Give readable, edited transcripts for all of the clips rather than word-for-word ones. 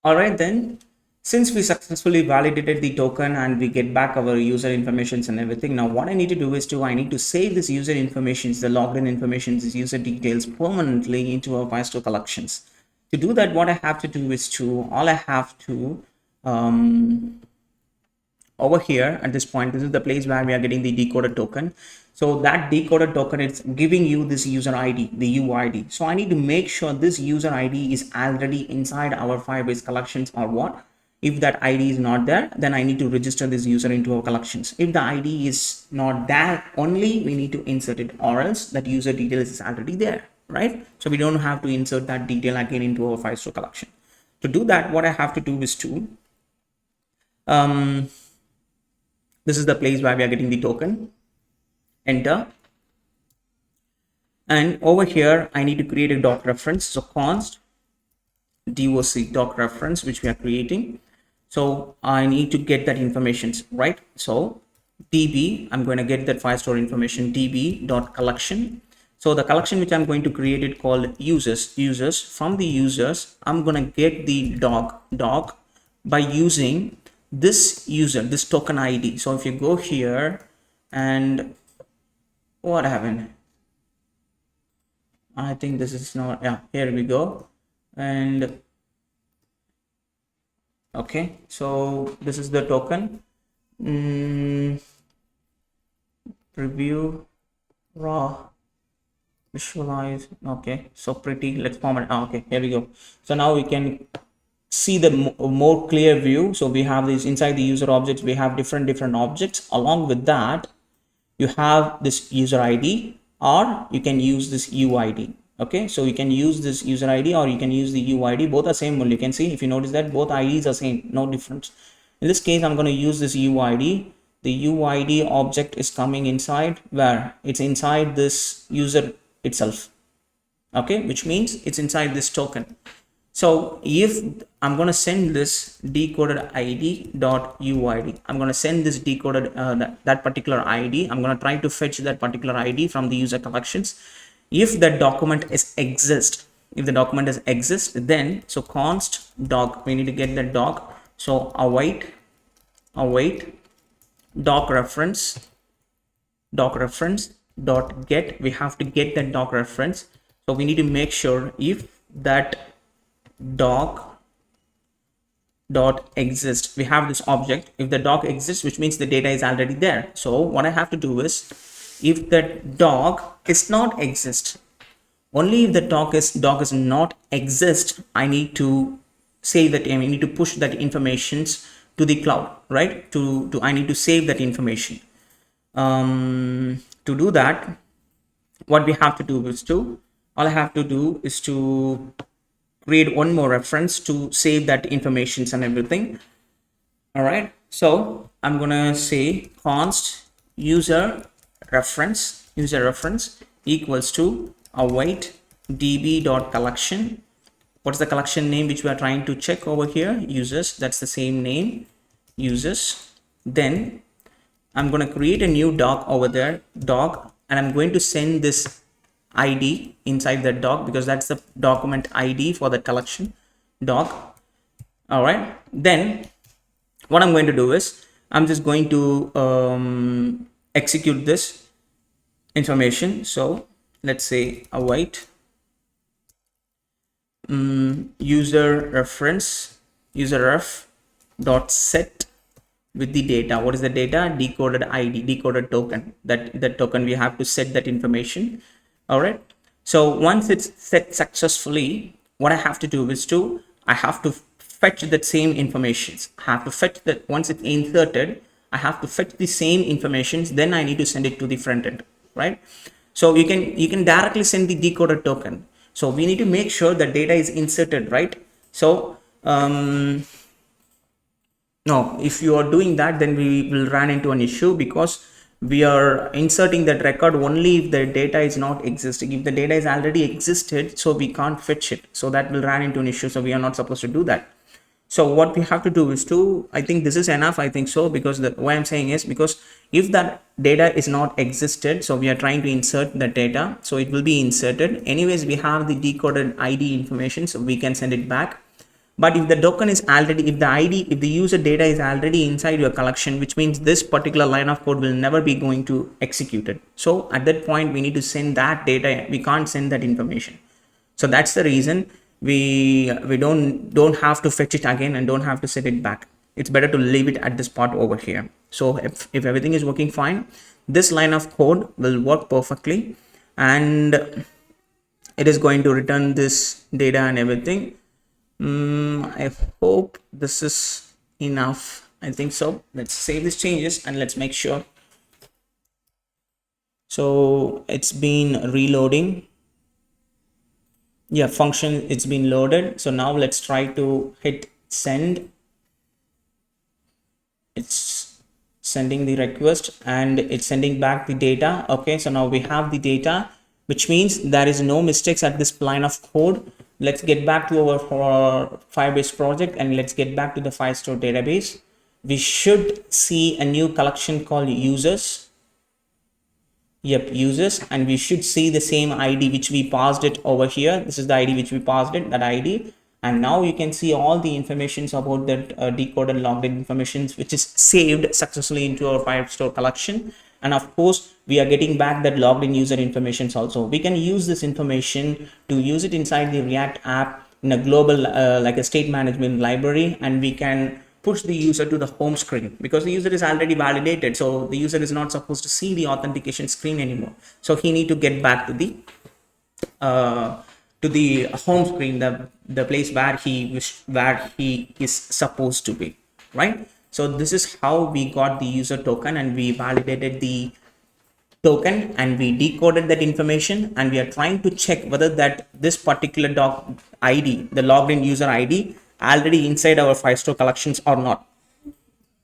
All right, then, since we successfully validated the token and we get back our user informations and everything, now what I need to do is I need to save this user informations, the logged in informations, these user details permanently into our Firestore collections. To do that, what I have to do is all I have to over here at this point, this is the place where we are getting the decoded token. So that decoded token, it's giving you this user ID, the UID. So I need to make sure this user ID is already inside our Firebase collections or what. If that ID is not there, then I need to register this user into our collections. If the ID is not there, only we need to insert it, or else that user details is already there, right? So we don't have to insert that detail again into our Firestore collection. To do that, what I have to do is this is the place where we are getting the token. Enter. And over here, I need to create a doc reference. So const doc doc reference, which we are creating. So I need to get that information, right? So db, I'm going to get that Firestore information, db.collection. So the collection which I'm going to create it called users. From the users, I'm going to get the doc by using this user, this token ID. So if you go here and what happened, I think this is not, yeah, here we go. And okay, so this is the token. Preview, raw, visualize. Okay, so pretty, let's format. Okay, here we go. So now we can see the more clear view. So we have this inside the user objects, we have different objects. Along with that, you have this user ID, or you can use this UID. Okay, so you can use this user ID or you can use the UID. Both are same. You can see, if you notice that both IDs are same, no difference. In this case, I'm going to use this UID. The UID object is coming inside where it's inside this user itself. Okay, which means it's inside this token. So if I'm going to send this decoded ID.uid, I'm going to send this decoded that particular ID. I'm going to try to fetch that particular ID from the user collections. If that document is exist, if the document is exist, then so const doc, we need to get the doc. So await doc reference dot get. We have to get that doc reference. So we need to make sure if that doc dot exist, we have this object. If the doc exists, which means the data is already there. So what I have to do is, if that doc is not exist, only if the doc is not exist, I need to say that I need to push that informations to the cloud, right? I need to save that information. To do that, what we have to do is all I have to do is to create one more reference to save that informations and everything. All right, so I'm gonna say const user reference equals to await db.collection. What's the collection name which we are trying to check over here? Users, that's the same name, users. Then I'm going to create a new doc over there, doc, and I'm going to send this ID inside that doc because that's the document ID for the collection doc. All right, then what I'm going to do is I'm just going to execute this information. So let's say await user reference ref dot set with the data. What is the data? Decoded ID, decoded token. That token, we have to set that information. All right, so once it's set successfully, what I have to do is I have to fetch that same informations. I have to fetch that. Once it's inserted, I have to fetch the same informations, then I need to send it to the front end, right? So you can directly send the decoded token. So we need to make sure that data is inserted, right? So no, if you are doing that, then we will run into an issue because we are inserting that record only if the data is not existing. If the data is already existed, so we can't fetch it. So that will run into an issue. So we are not supposed to do that. So what we have to do is I think this is enough. I think so, because what I'm saying is, because if that data is not existed, so we are trying to insert the data, so it will be inserted. Anyways, we have the decoded ID information, so we can send it back. But if the token is already, if the ID, if the user data is already inside your collection, which means this particular line of code will never be going to execute it. So at that point we need to send that data. We can't send that information. So that's the reason we don't have to fetch it again and don't have to set it back. It's better to leave it at this part over here. So if everything is working fine, this line of code will work perfectly, and it is going to return this data and everything. I hope this is enough. I think so. Let's save these changes and let's make sure. So it's been reloading. Yeah, function, it's been loaded. So now let's try to hit send. It's sending the request and it's sending back the data. Okay, so now we have the data, which means there is no mistakes at this line of code. Let's get back to our Firebase project and let's get back to the Firestore database. We should see a new collection called users. Yep, users, and we should see the same ID which we passed it over here. This is the ID which we passed it, that ID. And now you can see all the informations about that decoded logged in information, which is saved successfully into our Firestore collection. And of course we are getting back that logged in user information also. We can use this information to use it inside the React app in a global like a state management library, and we can push the user to the home screen because the user is already validated. So the user is not supposed to see the authentication screen anymore. So he need to get back to the home screen, the place where he is supposed to be, right? So this is how we got the user token, and we validated the token and we decoded that information, and we are trying to check whether that this particular doc ID, the logged in user ID, already inside our Firestore collections or not.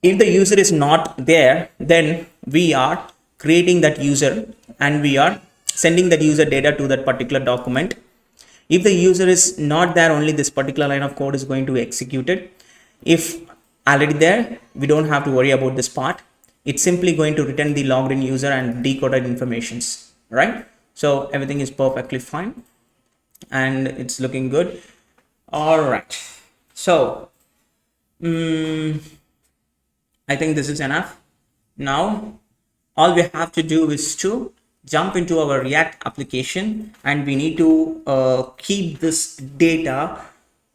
If the user is not there, then we are creating that user and we are sending that user data to that particular document. If the user is not there, only this particular line of code is going to execute it. If already there, we don't have to worry about this part. It's simply going to return the logged in user and decoded informations, right? So everything is perfectly fine and it's looking good. All right. So I think this is enough. Now all we have to do is to jump into our React application, and we need to keep this data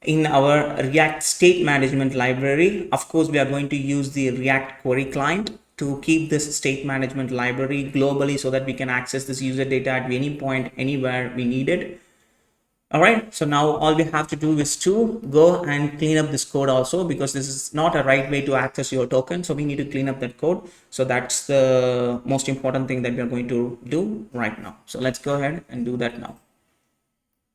in our React state management library. Of course, we are going to use the React query client to keep this state management library globally so that we can access this user data at any point, anywhere we need it. All right, so now all we have to do is to go and clean up this code also, because this is not a right way to access your token. So we need to clean up that code. So that's the most important thing that we are going to do right now. So let's go ahead and do that now.